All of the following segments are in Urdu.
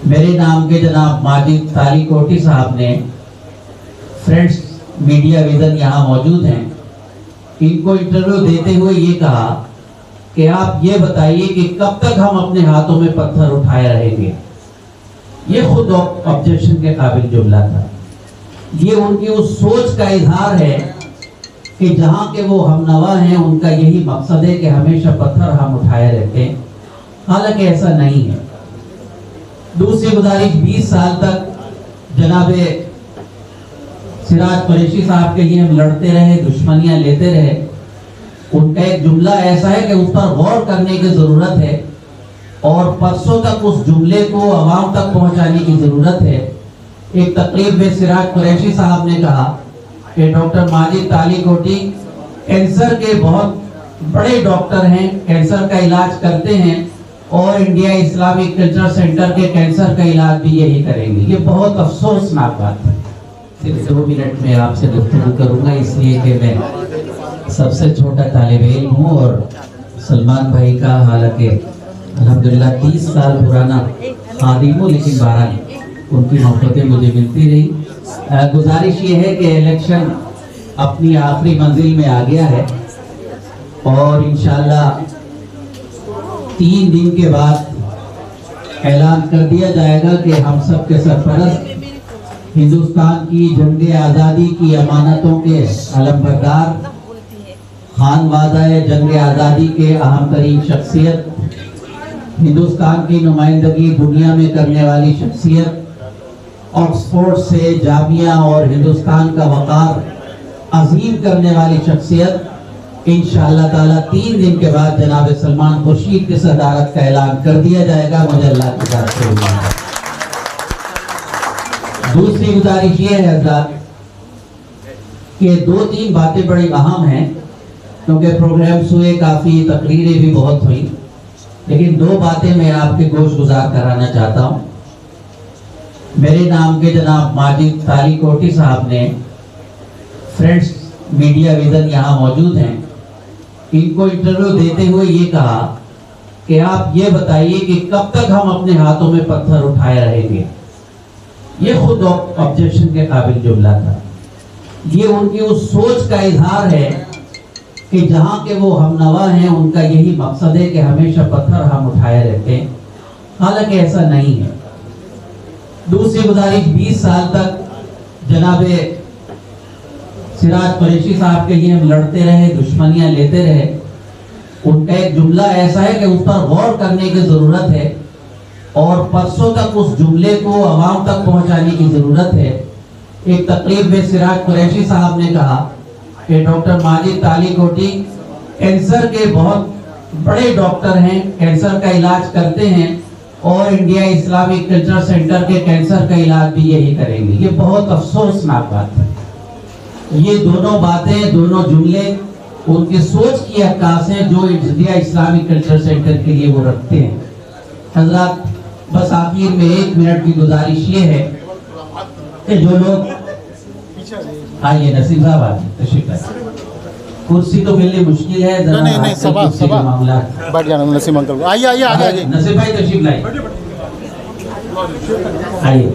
میرے نام کے جناب ماجد تالی کوٹی صاحب نے فرینڈس میڈیا ویژن یہاں موجود ہیں. ان کو انٹرویو دیتے ہوئے یہ کہا کہ آپ یہ بتائیے کہ کب تک ہم اپنے ہاتھوں میں پتھر اٹھائے رہیں گے. یہ خود آبجیکشن کے قابل جملہ تھا. یہ ان کی اس سوچ کا اظہار ہے کہ جہاں کے وہ ہم نوا ہیں ان کا یہی مقصد ہے کہ ہمیشہ پتھر ہم اٹھائے رہتے ہیں، حالانکہ ایسا نہیں ہے. دوسری گزارش، 20 سال تک جناب سراج قریشی صاحب کے لیے ہم لڑتے رہے، دشمنیاں لیتے رہے. ان کا ایک جملہ ایسا ہے کہ اس پر غور کرنے کی ضرورت ہے اور پرسوں تک اس جملے کو عوام تک پہنچانے کی ضرورت ہے. ایک تقریب میں سراج قریشی صاحب نے کہا کہ ڈاکٹر ماجد تالی کوٹی کینسر کے بہت بڑے ڈاکٹر ہیں، کینسر کا علاج کرتے ہیں اور انڈیا اسلامک کلچر سینٹر کے کینسر کا علاج بھی یہی کریں گے. یہ بہت افسوسناک بات ہے. صرف 2 منٹ میں آپ سے گفتگو کروں گا، اس لیے کہ میں سب سے چھوٹا طالب علم ہوں اور سلمان بھائی کا حالانکہ الحمدللہ 30 سال پرانا خادم ہوں، لیکن بہرحال ان کی محبتیں مجھے ملتی رہی. گزارش یہ ہے کہ الیکشن اپنی آخری منزل میں آ گیا ہے اور انشاءاللہ 3 دن کے بعد اعلان کر دیا جائے گا کہ ہم سب کے سرپرست، ہندوستان کی جنگ آزادی کی امانتوں کے علمبردار، خانوادہ جنگ آزادی کے اہم ترین شخصیت، ہندوستان کی نمائندگی دنیا میں کرنے والی شخصیت، آکسفورڈ سے جامعہ اور ہندوستان کا وقار عظیم کرنے والی شخصیت، انشاءاللہ تعالیٰ 3 دن کے بعد جناب سلمان خورشید کی صدارت کا اعلان کر دیا جائے گا. مجھے اللہ کی طرف سے امید ہے. دوسری گزارش یہ ہے حضرات کہ 2-3 باتیں بڑی اہم ہیں، کیونکہ پروگرامز ہوئے، کافی تقریریں بھی بہت ہوئی، لیکن 2 باتیں میں آپ کے گوش گزار کرانا چاہتا ہوں. میرے نام کے جناب ماجد تالی کوٹی صاحب نے فرینڈس میڈیا ویژن یہاں موجود ہیں. ان کو انٹرویو دیتے ہوئے یہ کہا کہ آپ یہ بتائیے کہ کب تک ہم اپنے ہاتھوں میں پتھر اٹھائے رہیں گے. یہ خود آبجیکشن کے قابل جملہ تھا. یہ ان کی اس سوچ کا اظہار ہے کہ جہاں کے وہ ہم نوا ہیں ان کا یہی مقصد ہے کہ ہمیشہ پتھر ہم اٹھائے رہتے ہیں، حالانکہ ایسا نہیں ہے. دوسری گزارش، 20 سال تک جناب سراج قریشی صاحب کے لیے ہم لڑتے رہے، دشمنیاں لیتے رہے. ان کا ایک جملہ ایسا ہے کہ اس پر غور کرنے کی ضرورت ہے اور پرسوں تک اس جملے کو عوام تک پہنچانے کی ضرورت ہے. ایک تقریب میں سراج قریشی صاحب نے کہا کہ ڈاکٹر ماجد تالی کوٹی کینسر کے بہت بڑے ڈاکٹر ہیں، کینسر کا علاج کرتے ہیں اور انڈیا اسلامک کلچر سینٹر کے کینسر کا علاج بھی یہی کریں گے. یہ بہت افسوسناک بات ہے. یہ دونوں باتیں، دونوں جملے ان کی سوچ کی عکاس ہیں جو انڈیا اسلامک کلچر سینٹر کے لیے وہ رکھتے ہیں. حضرات، بس آخر میں 1 منٹ کی گزارش یہ ہے کہ جو لوگ آئیے، نصیب صاحب آئیے، تشریف لائیے. کرسی تو ملنی مشکل ہے، نہیں سبا بیٹھ جانا. نصیب انکل آئیے آئیے آگے آئیے. نصیب بھائی تشریف لائیے، آئیے.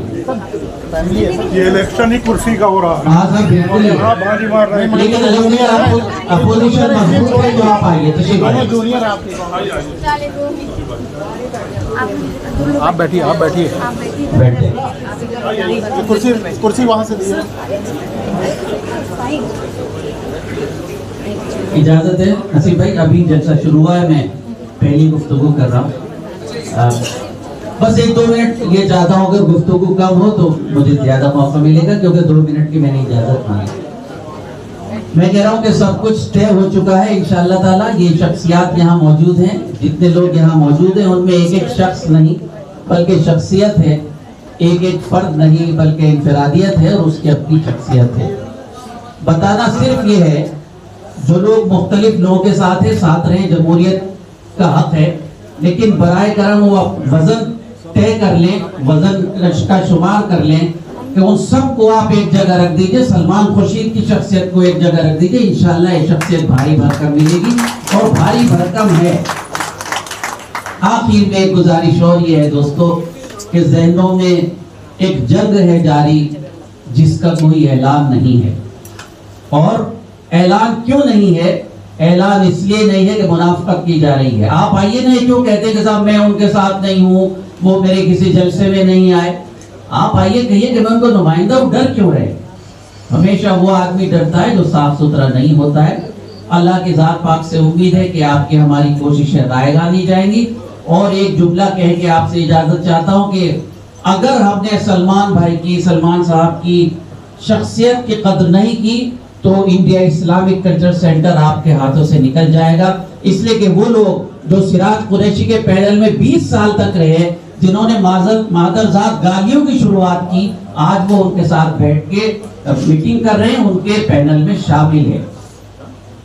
یہ الیکشن ہی کرسی کا ہو رہا ہے. ہاں سر بالکل، بازی مار رہے ہیں. لیکن اپوزیشن مضبوط ہے جو آپ آئیے، تشریف آئیے. جونیئر آپ بیٹھیے، آپ بیٹھیے. بیٹھے. کرسی وہاں سے دیجیے. اجازت ہے نصیب بھائی، ابھی جلسہ شروع ہوا ہے، میں پہلی گفتگو کر رہا ہوں. بس 1-2 منٹ یہ چاہتا ہوں، اگر گفتگو کم ہو تو مجھے زیادہ موقع ملے گا، کیونکہ 2 منٹ کی میں نے اجازت مانگی. میں کہہ رہا ہوں کہ سب کچھ طے ہو چکا ہے انشاءاللہ تعالیٰ. یہ شخصیات یہاں موجود ہیں، جتنے لوگ یہاں موجود ہیں ان میں ایک شخص نہیں بلکہ شخصیت ہے، ایک فرد نہیں بلکہ انفرادیت ہے اور اس کی اپنی شخصیت ہے. بتانا صرف یہ ہے، جو لوگ مختلف لوگوں کے ساتھ ہیں، ساتھ رہیں، جمہوریت کا حق ہے، لیکن برائے کرم وہ وزن طے کر لیں، وزن کا شمار کر لیں کہ ان سب کو آپ ایک جگہ رکھ دیجئے. سلمان خورشید کی شخصیت کو ایک جگہ رکھ دیجئے، انشاءاللہ یہ شخصیت بھاری بھرکم ملے گی اور بھاری بھرکم ہے. آخر میں ایک گزارش اور یہ ہے دوستو کہ ذہنوں میں ایک جنگ ہے جاری جس کا کوئی اعلان نہیں ہے. اور اعلان کیوں نہیں ہے؟ اعلان اس لیے نہیں ہے کہ منافقت کی جا رہی ہے. آپ آئیے نا، کیوں کہتے کہ صاحب میں ان کے ساتھ نہیں ہوں، وہ میرے کسی جلسے میں نہیں آئے. آپ آئیے کہیے کہ میں ان کو نمائندہ ہوں. ڈر کیوں رہے؟ ہمیشہ وہ آدمی ڈرتا ہے جو صاف ستھرا نہیں ہوتا ہے. اللہ کی ذات پاک سے امید ہے کہ آپ کی ہماری کوششیں رائے گانی جائیں گی. اور ایک جملہ کہہ کے آپ سے اجازت چاہتا ہوں کہ اگر ہم نے سلمان بھائی کی، سلمان صاحب کی شخصیت کی قدر نہیں کی تو انڈیا اسلامک کلچر سینٹر آپ کے ہاتھوں سے نکل جائے گا. اس لیے کہ وہ لوگ جو سراج قریشی کے پینل میں 20 سال تک رہے، جنہوں نے مادرزاد گالیوں کی شروعات کی، آج وہ ان کے ساتھ بیٹھ کے میٹنگ کر رہے ہیں، ان کے پینل میں شامل ہے.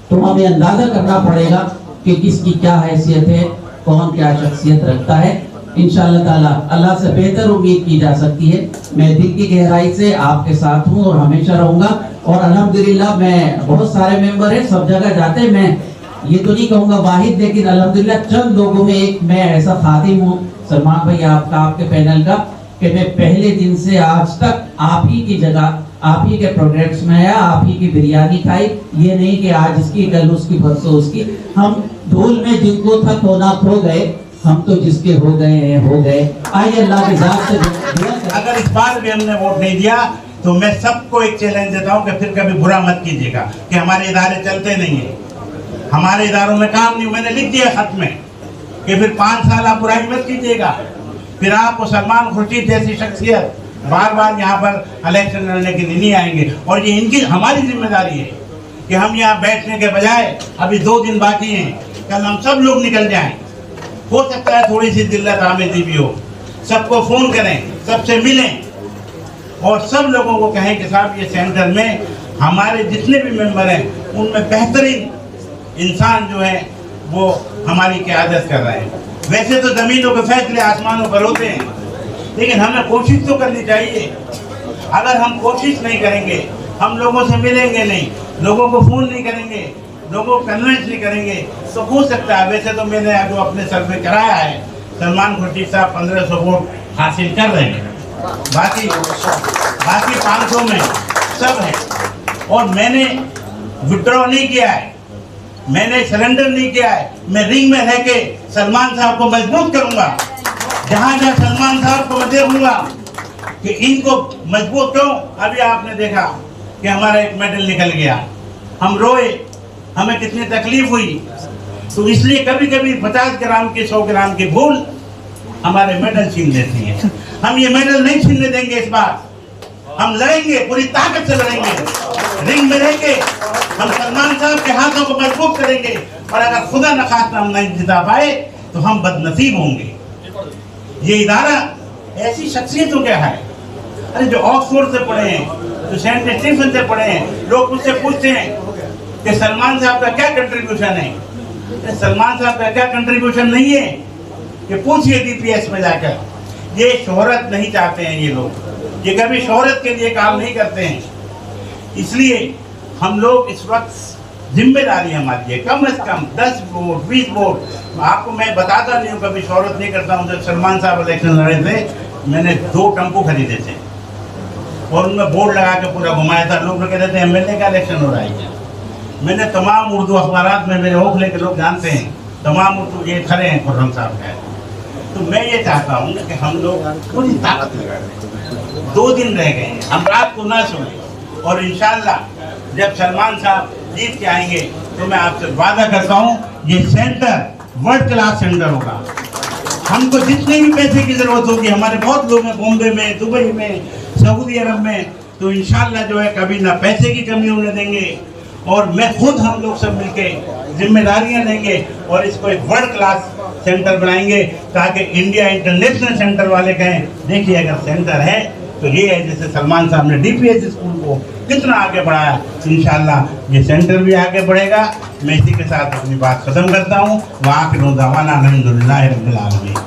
تو ہمیں اندازہ کرنا پڑے گا کہ کس کی کیا حیثیت ہے، کون کیا شخصیت رکھتا ہے. انشاءاللہ تعالی اللہ سے بہتر امید کی جا سکتی ہے. میں دل کی گہرائی سے آپ کے ساتھ ہوں اور ہمیشہ رہوں گا. اور الحمدللہ میں بہت سارے ممبر ہیں، سب جگہ جاتے ہیں. میں یہ تو نہیں کہوں گا واحد، لیکن الحمدللہ چند لوگوں میں ایک میں ایسا خادم ہوں سلمان بھائی آپ کے پینل کا، کہ میں پہلے دن سے آج تک آپ ہی کی جگہ، آپ ہی کے پروگرامز میں آیا، آپ ہی کی بریانی کھائی. یہ نہیں کہ آج اس کی کل اس کی پرسوں اس کی. ہم دھول میں جن کو تھا کھونا کھو گئے، ہم تو جس کے ہو گئے ہیں ہو گئے. آئیے اللہ کے ذات سے اگر اس بار بھی ہم نے ووٹ نہیں دیا تو میں سب کو ایک چیلنج دیتا ہوں کہ پھر کبھی برا مت کیجیے گا کہ ہمارے ادارے چلتے نہیں ہیں، ہمارے اداروں میں کام نہیں. میں نے لکھ دیا خط میں کہ پھر 5 سال آپ برائی مت کیجیے گا. پھر آپ کو سلمان خورشید جیسی شخصیت بار بار یہاں پر الیکشن لڑنے کے لیے نہیں آئیں گے. اور یہ ان کی ہماری ذمہ داری ہے کہ ہم یہاں بیٹھنے کے بجائے، ابھی 2 دن باقی ہیں، کل ہم سب لوگ نکل جائیں. ہو سکتا ہے تھوڑی سی دلت آمیزی بھی ہو، سب کو فون کریں، سب سے ملیں اور سب لوگوں کو کہیں کہ صاحب یہ سینٹر میں ہمارے جتنے بھی ممبر ہیں ان میں بہترین انسان جو ہے وہ ہماری قیادت کر رہے ہیں. ویسے تو زمینوں کے فیصلے آسمانوں پر ہوتے ہیں، لیکن ہمیں کوشش تو کرنی چاہیے. اگر ہم کوشش نہیں کریں گے، ہم لوگوں سے ملیں گے نہیں، لوگوں کو فون نہیں کریں گے، لوگوں کو کنوینس نہیں کریں گے تو ہو سکتا ہے. ویسے تو میں نے جو اپنے سروے کرایا ہے، سلمان خورشید صاحب 1500 ووٹ حاصل کر رہے ہیں، باقی 500 میں سب ہے. اور میں نے وڈرا نہیں کیا ہے، میں نے سرنڈر نہیں کیا ہے. میں رنگ میں رہ کے سلمان صاحب کو مضبوط کروں گا. جہاں جہاں سلمان صاحب کو میں دیکھوں گا کہ ان کو مضبوط کروں. ابھی آپ نے دیکھا کہ ہمارا ایک میڈل نکل گیا، ہم روئے، ہمیں کتنی تکلیف ہوئی. تو اس لیے کبھی کبھی 50 گرام کی 100 گرام کی بھول ہمارے میڈل چھین لیتی ہے. ہم یہ میڈل نہیں چھیننے دیں گے. اس بار ہم لڑیں گے، پوری طاقت سے لڑیں گے. رنگ میں رہ کے ہم سلمان صاحب کے ہاتھوں کو مضبوط کریں گے. اور اگر خدا نخواستہ ہم نہیں جتا پائے تو ہم بد نصیب ہوں گے. یہ ادارہ ایسی شخصیتوں کا ہے، ارے جو آکسفورڈ سے پڑھے ہیں، جو سینٹ اسٹیفن سے پڑھے ہیں. لوگ مجھ سے پوچھتے ہیں کہ سلمان صاحب کا کیا کنٹریبیوشن ہے. سلمان صاحب کا کیا کنٹریبیوشن نہیں ہے کہ پوچھئے DPS میں جا کر. یہ شہرت نہیں چاہتے ہیں یہ لوگ، یہ کبھی شہرت کے لیے کام نہیں کرتے ہیں. اس لیے ہم لوگ اس وقت ذمہ داری ہماری ہے، کم از کم 10 ووٹ 20 ووٹ. آپ کو میں بتاتا نہیں ہوں، کبھی شہرت نہیں کرتا ہوں. جب سلمان صاحب الیکشن لڑے تھے میں نے 2 ٹیمپو خریدے تھے اور ان میں بورڈ لگا کے پورا گھمایا تھا. لوگ کہتے تھے MLA کا الیکشن ہو رہا ہے. میں نے تمام اردو اخبارات میں، میرے اوکھلے کے لوگ جانتے ہیں، تمام اردو یہ کھڑے ہیں خرم صاحب کا. تو میں یہ چاہتا ہوں کہ ہم لوگ پوری طاقت لگا دیں. 2 دن رہ گئے ہیں، ہم رات کو نہ سوئیں. اور انشاءاللہ جب سلمان صاحب جیت کے آئیں گے تو میں آپ سے وعدہ کرتا ہوں یہ سینٹر ورلڈ کلاس سینٹر ہوگا. ہم کو جتنے بھی پیسے کی ضرورت ہوگی، ہمارے بہت لوگ ہیں بامبے میں، دبئی میں، سعودی عرب میں، تو انشاءاللہ جو ہے کبھی نہ پیسے کی کمی ہونے دیں گے. اور میں خود ہم لوگ سب مل کے ذمہ داریاں لیں گے اور اس کو ایک ورلڈ کلاس سینٹر بنائیں گے تاکہ انڈیا انٹرنیشنل سینٹر والے کہیں دیکھیے اگر سینٹر ہے تو یہ ہے. جیسے سلمان صاحب نے DPS اسکول کو کتنا آگے بڑھایا، انشاءاللہ یہ سینٹر بھی آگے بڑھے گا. میں اسی کے ساتھ اپنی بات ختم کرتا ہوں. وآخر دعوانا الحمدللہ رب العالمین.